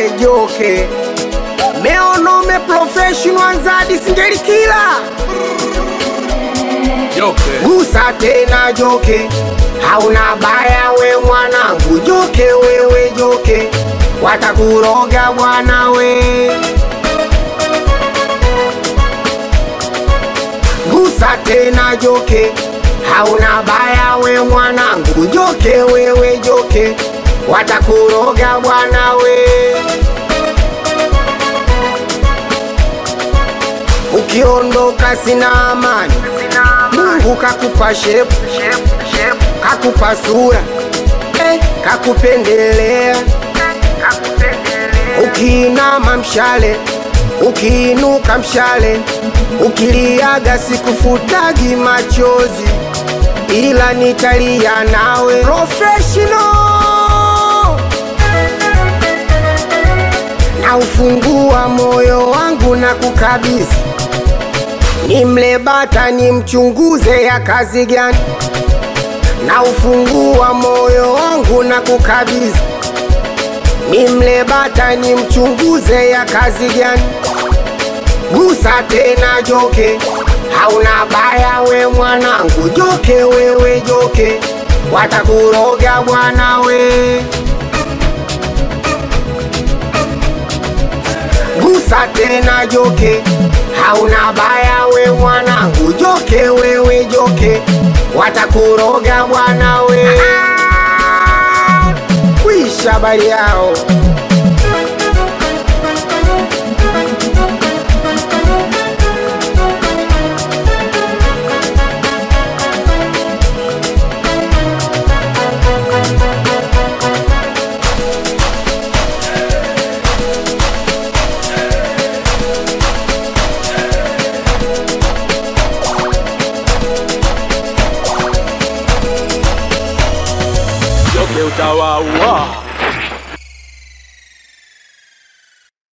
Joke meono me professional nzadi singeli kila Joke gusa tena Joke, hauna baya we mwanangu Joke, wewe Joke watakuroga bwana we. Gusa tena Joke, hauna baya we mwanangu Joke, wewe Joke watakuroga bwana we. Ukiondoka sina amani, Mungu kakupa shepu, kakupa sura, kakupendelea. Ukiinama mshale, ukiinuka mshale, ukiliaga sikufutagi machozi, ila nitalia nawe. Professional na ufungua moyo wangu na kukabidhi, nimle bata nimchunguze ya kazi gani. Na ufungua moyo wangu na kukabidhi, nimle bata nimchunguze ya kazi gani. Gusa tena Joke, hauna baya we mwanangu Joke, wewe Joke watakuroga bwana we. Gusa tena Joke, hauna baya we mwanangu Joke, wewe Joke watakuroga bwana we. Kwisha bali yao. Joke utawaua.